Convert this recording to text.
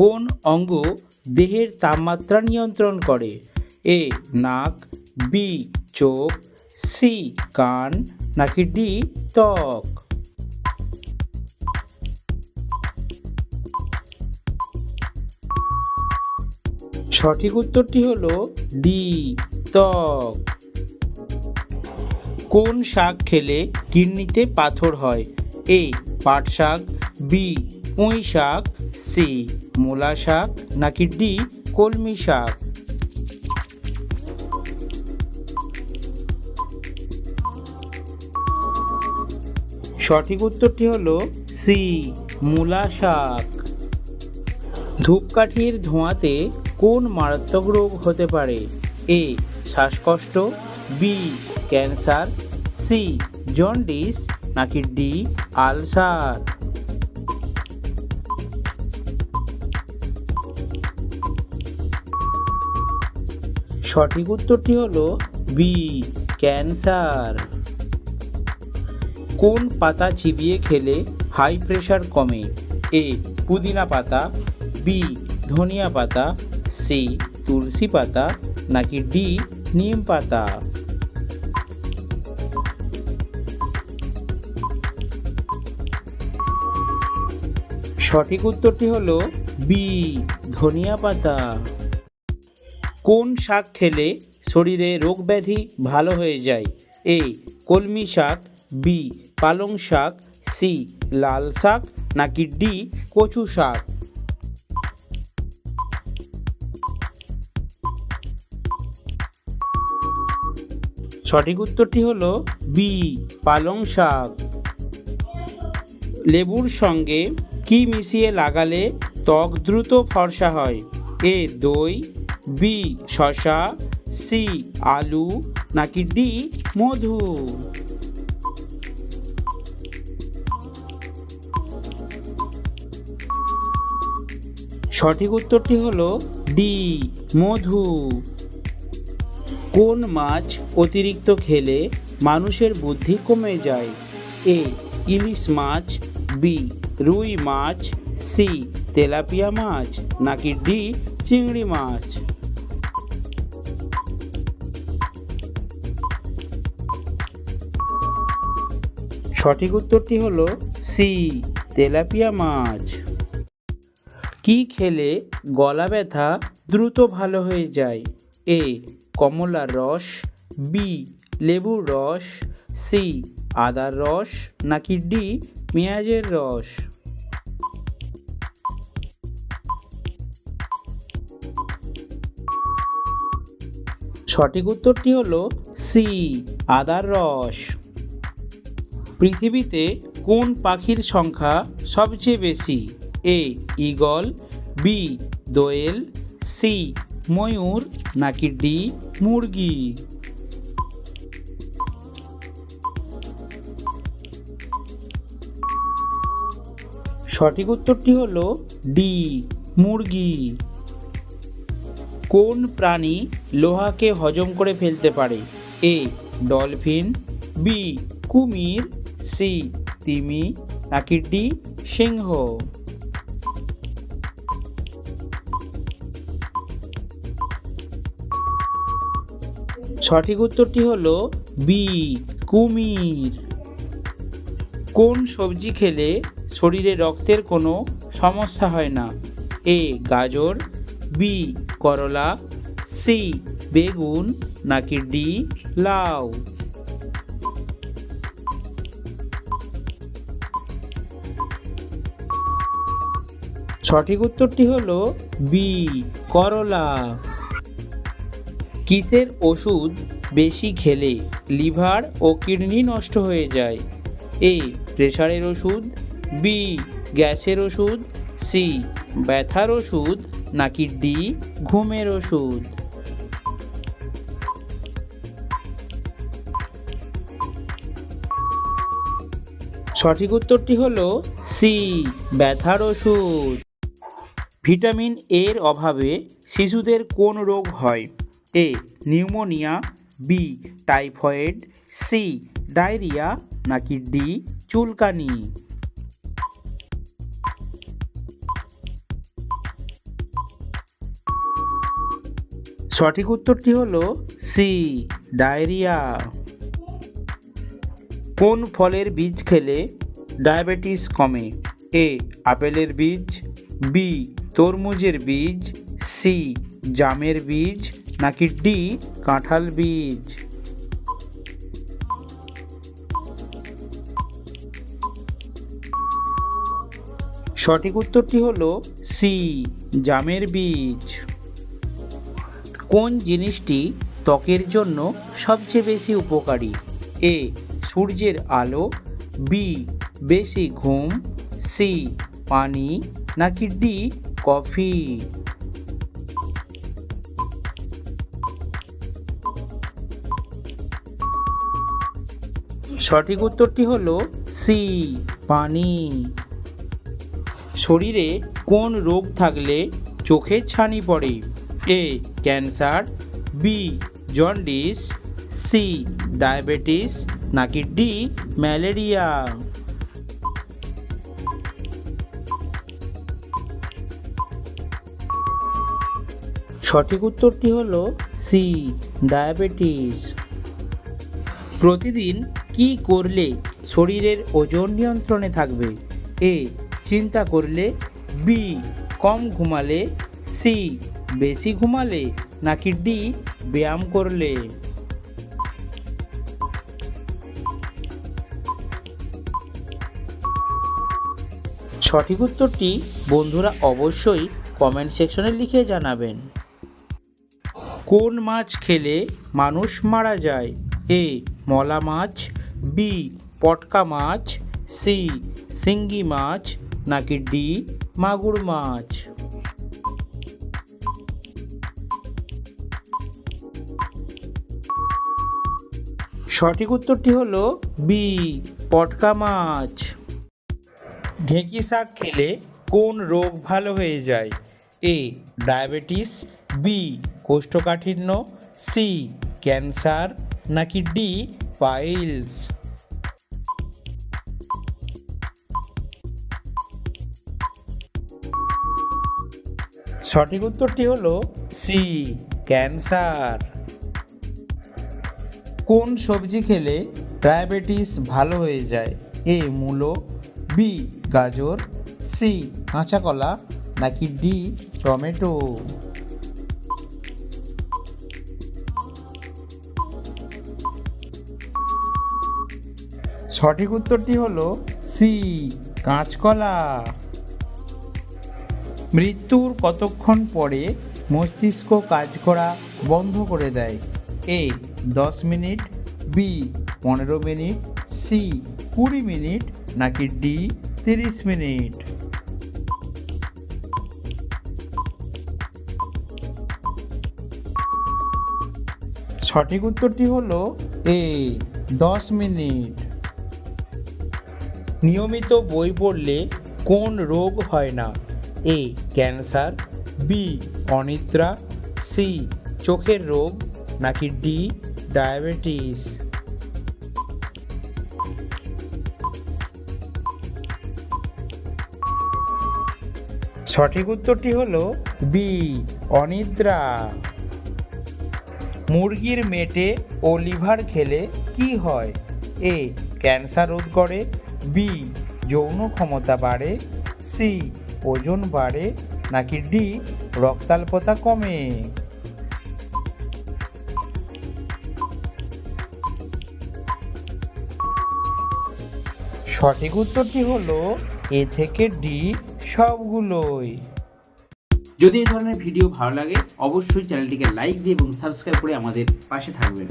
কোন অঙ্গ দেহের তাপমাত্রা নিয়ন্ত্রণ করে? এ নাক, বি চোখ, সি কান, নাকি ডি ত্বক? সঠিক উত্তরটি হলো ডি ত্বক। কোন শাক খেলে কিডনিতে পাথর হয়? এ পাট শাক, বি পুঁই শাক, সি মূলা শাক, নাকি ডি কলমি শাক? সঠিক উত্তরটি হলো সি মূলা শাক। ধূপকাঠির ধোঁয়াতে কোন মারাত্মক রোগ হতে পারে? এ শ্বাসকষ্ট, বি ক্যান্সার, সি জন্ডিস, নাকি ডি আলসার? সঠিক উত্তরটি হলো বি ক্যান্সার। কোন পাতা চিবিয়ে খেলে হাই প্রেশার কমে? এ পুদিনা পাতা, বি ধনিয়া পাতা, সি তুলসী পাতা, নাকি ডি নিম পাতা? সঠিক উত্তরটি হলো বি ধনিয়া পাতা। কোন শাক খেলে শরীরে রোগ ব্যাধি ভালো হয়ে যায়? এ কলমি শাক, বি পালং শাক, সি লাল শাক, নাকি ডি কচু শাক? সঠিক উত্তরটি হলো বি পালং শাক। লেবুর সঙ্গে কি মিশিয়ে লাগালে ত্বক দ্রুত ফর্সা হয়? এ দই, বি শসা, সি আলু, নাকি ডি মধু? সঠিক উত্তরটি হলো ডি মধু। কোন মাছ অতিরিক্ত খেলে মানুষের বুদ্ধি কমে যায়? এ ইলিশ মাছ, বি রুই মাছ, সি তেলাপিয়া মাছ, নাকি ডি চিংড়ি মাছ? সঠিক উত্তরটি হলো সি তেলাপিয়া মাছ। কি খেলে গলা ব্যথা দ্রুত ভালো হয়ে যায়? এ কমলার রস, বি লেবুর রস, সি আদার রস, নাকি ডি পেঁয়াজের রস? সঠিক উত্তরটি হলো সি আদার রস। পৃথিবীতে কোন পাখির সংখ্যা সবচেয়ে বেশি? এ ঈগল, বি দোয়েল, সি ময়ূর, নাকি ডি মুরগি? সঠিক উত্তরটি হলো ডি মুরগি। কোন প্রাণী লোহাকে হজম করে ফেলতে পারে? এ ডলফিন, বি কুমির, সি তিমি, নাকি ডি সিংহ? সঠিক উত্তরটি হলো বি কুমির। কোন সবজি খেলে শরীরে রক্তের কোনো সমস্যা হয় না? এ গাজর, বি করলা, সি বেগুন, নাকি ডি লাউ? সঠিক উত্তরটি হলো বি করলা। কিসের ওষুধ বেশি খেলে লিভার ও কিডনি নষ্ট হয়ে যায়? এ প্রেসারের ওষুধ, বি গ্যাসের ওষুধ, সি ব্যথার ওষুধ, নাকি ডি ঘুমের ওষুধ? সঠিক উত্তরটি হলো সি ব্যথার ওষুধ। ভিটামিন এর অভাবে শিশুদের কোন রোগ হয়? A pneumonia, B typhoid, C diarrhoea, নাকি ডি চুলকানি? সঠিক উত্তরটি হলো সি, ডায়রিয়া। কোন ফলের বীজ খেলে ডায়াবেটিস কমে? এ, আপেলের বীজ, বি, তরমুজের বীজ, সি, জামের বীজ, নাকি ডি, কাঁঠাল বীজ? সঠিক উত্তরটি হলো সি, জামের বীজ। কোন জিনিসটি ত্বকের জন্য সবচেয়ে বেশি উপকারী? এ, সূর্যের আলো, বি, বেশি ঘুম, সি, পানি, নাকি ডি, কফি? সঠিক উত্তরটি হলো সি, পানি। শরীরে কোন রোগ থাকলে চোখে ছানি পড়ে? A, cancer, B, jaundice, C, diabetes, নাকি ডি, ম্যালেরিয়া? সঠিক উত্তরটি হলো সি, ডায়াবেটিস। প্রতিদিন কি করলে শরীরের ওজন নিয়ন্ত্রণে থাকবে? এ, চিন্তা করলে, বি, কম ঘুমালে, সি, বেশি ঘুমালে, নাকি ডি, ব্যায়াম করলে? সঠিক উত্তরটি বন্ধুরা অবশ্যই কমেন্ট সেকশনে লিখে জানাবেন। কোন মাছ খেলে মানুষ মারা যায়? এ, মলা মাছ, বি, পটকা মাছ, সি, শিঙ্গি মাছ, নাকি ডি, মাগুর মাছ? সঠিক উত্তরটি হলো বি, পটকা মাছ। ঢেঁকি শাক খেলে কোন রোগ ভালো হয়ে যায়? এ, ডায়াবেটিস, বি, কোষ্ঠকাঠিন্য, সি, ক্যান্সার, নাকি ডি, পাইলস? সঠিক উত্তরটি হলো সি, ক্যান্সার। কোন সবজি খেলে ডায়াবেটিস ভালো হয়ে যায়? এ, মূলো, বি, গাজর, সি, কাঁচা কলা, নাকি ডি, টমেটো? সঠিক উত্তরটি হলো সি, কাঁচকলা। মৃত্যুর কতক্ষণ পরে মস্তিষ্ক কাজ করা বন্ধ করে দেয়? A, 10 minute, B, 15 minute, C, 20 minute, নাকি ডি, 30 মিনিট? সঠিক উত্তরটি হলো এ, 10 মিনিট। নিয়মিত বই পড়লে কোন রোগ হয় না? এ, ক্যান্সার, বি, অনিদ্রা, সি, চোখের রোগ, নাকি ডি, ডায়াবেটিস? সঠিক উত্তরটি হলো বি, অনিদ্রা। মুরগির মেটে ও লিভার খেলে কি হয়? এ, ক্যান্সার রোধ করে, বি, যৌন ক্ষমতা বাড়ে, সি, ওজন বাড়ে, নাকি ডি, রক্তাল্পতা কমে? সঠিক উত্তরটি হলো এ থেকে ডি, সবগুলোই। যদি এই ধরনের ভিডিও ভালো লাগে অবশ্যই চ্যানেলটিকে লাইক দিয়ে এবং সাবস্ক্রাইব করে আমাদের পাশে থাকবেন।